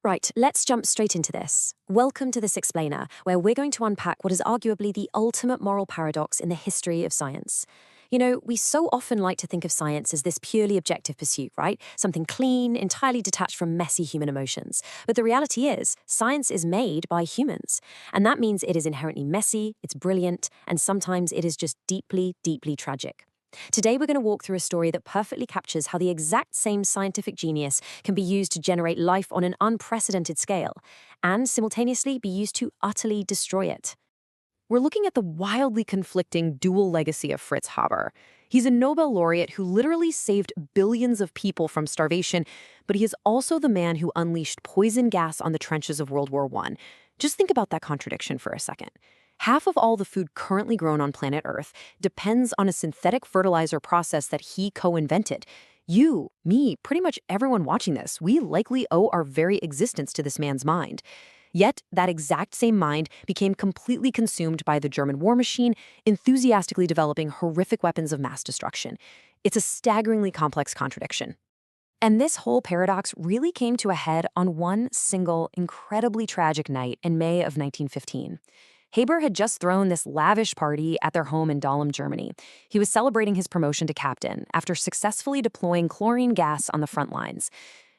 Right, let's jump straight into this. Welcome to This Explainer, where we're going to unpack what is arguably the ultimate moral paradox in the history of science. You know, we so often like to think of science as this purely objective pursuit, right? Something clean, entirely detached from messy human emotions. But the reality is, science is made by humans. And that means it is inherently messy, it's brilliant, and sometimes it is just deeply, deeply tragic. Today, we're going to walk through a story that perfectly captures how the exact same scientific genius can be used to generate life on an unprecedented scale, and simultaneously be used to utterly destroy it. We're looking at the wildly conflicting dual legacy of Fritz Haber. He's a Nobel laureate who literally saved billions of people from starvation, but he is also the man who unleashed poison gas on the trenches of World War I. Just think about that contradiction for a second. Half of all the food currently grown on planet Earth depends on a synthetic fertilizer process that he co-invented. You, me, pretty much everyone watching this, we likely owe our very existence to this man's mind. Yet, that exact same mind became completely consumed by the German war machine, enthusiastically developing horrific weapons of mass destruction. It's a staggeringly complex contradiction. And this whole paradox really came to a head on one single, incredibly tragic night in May of 1915. Haber had just thrown this lavish party at their home in Dahlem, Germany. He was celebrating his promotion to captain after successfully deploying chlorine gas on the front lines.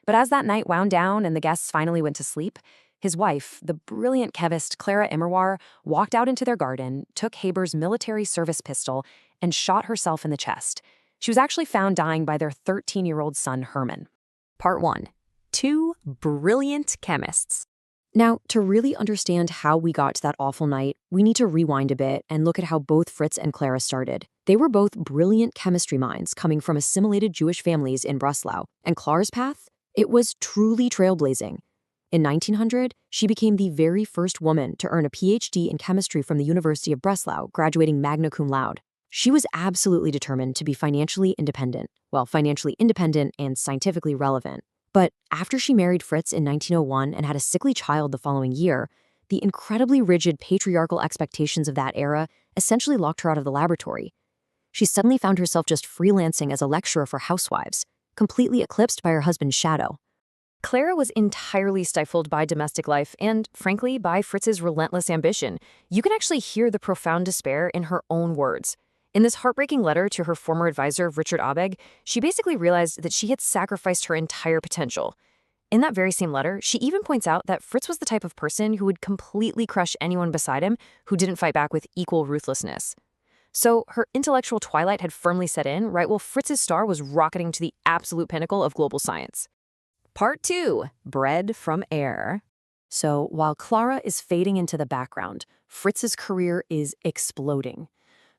But as that night wound down and the guests finally went to sleep, his wife, the brilliant chemist Clara Immerwahr, walked out into their garden, took Haber's military service pistol, and shot herself in the chest. She was actually found dying by their 13-year-old son, Hermann. Part 1. Two brilliant chemists. Now, to really understand how we got to that awful night, we need to rewind a bit and look at how both Fritz and Clara started. They were both brilliant chemistry minds coming from assimilated Jewish families in Breslau, and Clara's path? It was truly trailblazing. In 1900, she became the very first woman to earn a PhD in chemistry from the University of Breslau, graduating magna cum laude. She was absolutely determined to be financially independent. Well, financially independent and scientifically relevant. But after she married Fritz in 1901 and had a sickly child the following year, the incredibly rigid patriarchal expectations of that era essentially locked her out of the laboratory. She suddenly found herself just freelancing as a lecturer for housewives, completely eclipsed by her husband's shadow. Clara was entirely stifled by domestic life and, frankly, by Fritz's relentless ambition. You can actually hear the profound despair in her own words. In this heartbreaking letter to her former advisor, Richard Abegg, she basically realized that she had sacrificed her entire potential. In that very same letter, she even points out that Fritz was the type of person who would completely crush anyone beside him who didn't fight back with equal ruthlessness. So her intellectual twilight had firmly set in, right while Fritz's star was rocketing to the absolute pinnacle of global science. Part 2. Bread from air. So while Clara is fading into the background, Fritz's career is exploding.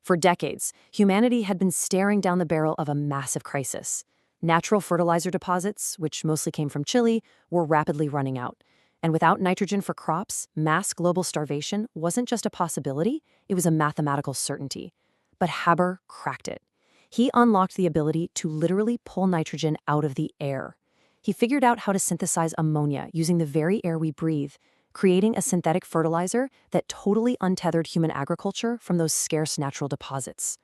For decades, humanity had been staring down the barrel of a massive crisis. Natural fertilizer deposits, which mostly came from Chile, were rapidly running out. And without nitrogen for crops, mass global starvation wasn't just a possibility, it was a mathematical certainty. But Haber cracked it. He unlocked the ability to literally pull nitrogen out of the air. He figured out how to synthesize ammonia using the very air we breathe, creating a synthetic fertilizer that totally untethered human agriculture from those scarce natural deposits.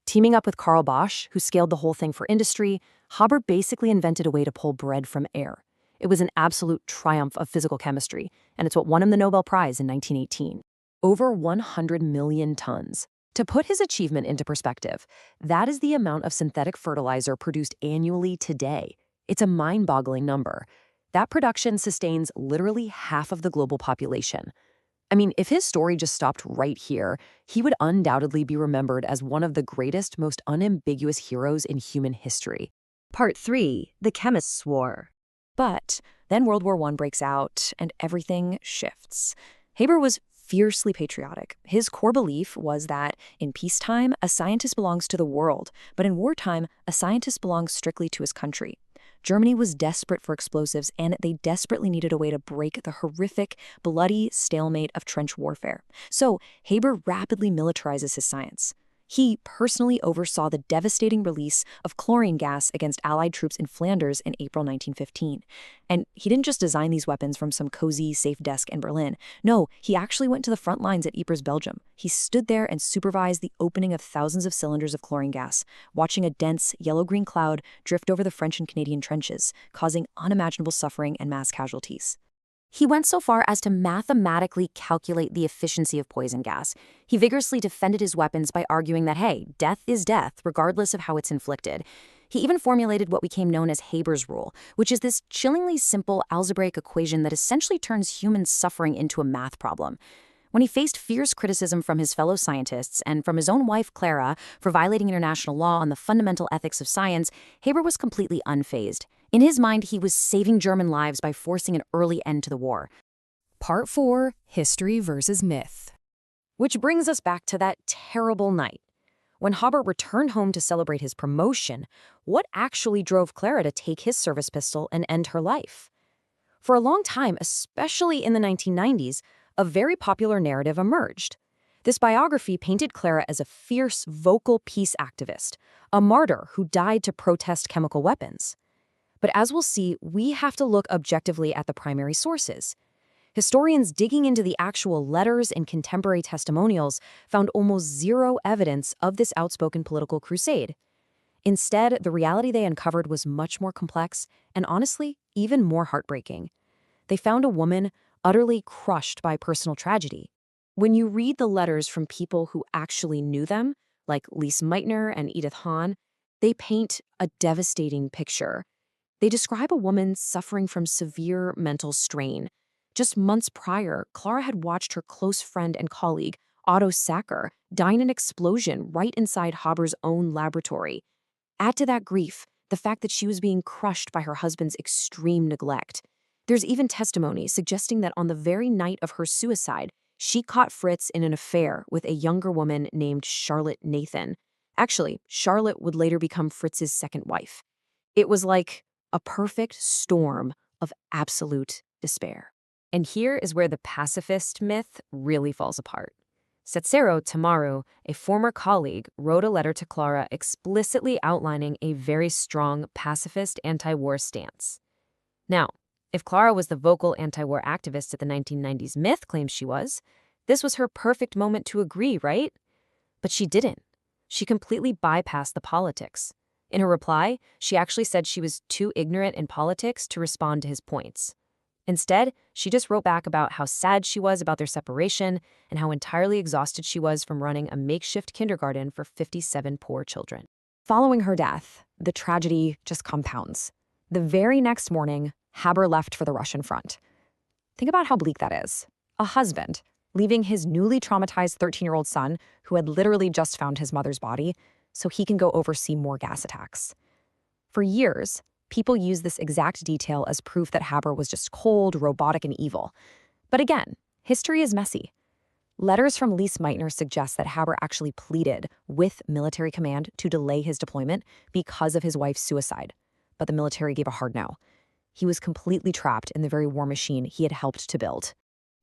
Teaming up with Carl Bosch, who scaled the whole thing for industry, Haber basically invented a way to pull bread from air. It was an absolute triumph of physical chemistry, and it's what won him the Nobel Prize in 1918. Over 100 million tons. To put his achievement into perspective, that is the amount of synthetic fertilizer produced annually today. It's a mind-boggling number. That production sustains literally half of the global population. I mean, if his story just stopped right here, he would undoubtedly be remembered as one of the greatest, most unambiguous heroes in human history. Part 3. The Chemist's War. But then World War I breaks out, and everything shifts. Haber was fiercely patriotic. His core belief was that in peacetime, a scientist belongs to the world, but in wartime, a scientist belongs strictly to his country. Germany was desperate for explosives, and they desperately needed a way to break the horrific, bloody stalemate of trench warfare. So Haber rapidly militarizes his science. He personally oversaw the devastating release of chlorine gas against Allied troops in Flanders in April 1915. And he didn't just design these weapons from some cozy, safe desk in Berlin. No, he actually went to the front lines at Ypres, Belgium. He stood there and supervised the opening of thousands of cylinders of chlorine gas, watching a dense, yellow-green cloud drift over the French and Canadian trenches, causing unimaginable suffering and mass casualties. He went so far as to mathematically calculate the efficiency of poison gas. He vigorously defended his weapons by arguing that, hey, death is death, regardless of how it's inflicted. He even formulated what became known as Haber's rule, which is this chillingly simple algebraic equation that essentially turns human suffering into a math problem. When he faced fierce criticism from his fellow scientists and from his own wife, Clara, for violating international law on the fundamental ethics of science, Haber was completely unfazed. In his mind, he was saving German lives by forcing an early end to the war. Part 4, History versus Myth. Which brings us back to that terrible night. When Haber returned home to celebrate his promotion, what actually drove Clara to take his service pistol and end her life? For a long time, especially in the 1990s, a very popular narrative emerged. This biography painted Clara as a fierce, vocal peace activist, a martyr who died to protest chemical weapons. But as we'll see, we have to look objectively at the primary sources. Historians digging into the actual letters and contemporary testimonials found almost zero evidence of this outspoken political crusade. Instead, the reality they uncovered was much more complex and, honestly, even more heartbreaking. They found a woman utterly crushed by personal tragedy. When you read the letters from people who actually knew them, like Lise Meitner and Edith Hahn, they paint a devastating picture. They describe a woman suffering from severe mental strain. Just months prior, Clara had watched her close friend and colleague, Otto Sacker, die in an explosion right inside Haber's own laboratory. Add to that grief the fact that she was being crushed by her husband's extreme neglect. There's even testimony suggesting that on the very night of her suicide, she caught Fritz in an affair with a younger woman named Charlotte Nathan. Actually, Charlotte would later become Fritz's second wife. It was like a perfect storm of absolute despair. And here is where the pacifist myth really falls apart. Setsuro Tamaru, a former colleague, wrote a letter to Clara explicitly outlining a very strong pacifist anti-war stance. Now, if Clara was the vocal anti-war activist that the 1990s myth claims she was, this was her perfect moment to agree, right? But she didn't. She completely bypassed the politics. In her reply, she actually said she was too ignorant in politics to respond to his points. Instead, she just wrote back about how sad she was about their separation and how entirely exhausted she was from running a makeshift kindergarten for 57 poor children. Following her death, the tragedy just compounds. The very next morning, Haber left for the Russian front. Think about how bleak that is. A husband, leaving his newly traumatized 13-year-old son, who had literally just found his mother's body, so he can go oversee more gas attacks. For years, people use this exact detail as proof that Haber was just cold, robotic, and evil. But again, history is messy. Letters from Lise Meitner suggest that Haber actually pleaded with military command to delay his deployment because of his wife's suicide. But the military gave a hard no. He was completely trapped in the very war machine he had helped to build.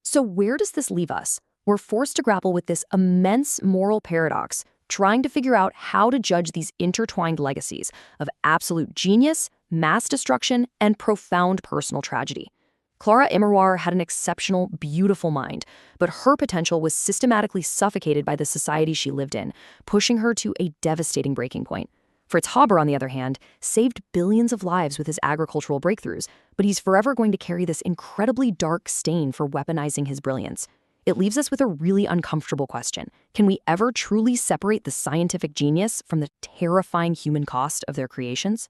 So where does this leave us? We're forced to grapple with this immense moral paradox, trying to figure out how to judge these intertwined legacies of absolute genius, mass destruction, and profound personal tragedy. Clara Immerwahr had an exceptional, beautiful mind, but her potential was systematically suffocated by the society she lived in, pushing her to a devastating breaking point. Fritz Haber, on the other hand, saved billions of lives with his agricultural breakthroughs, but he's forever going to carry this incredibly dark stain for weaponizing his brilliance. It leaves us with a really uncomfortable question. Can we ever truly separate the scientific genius from the terrifying human cost of their creations?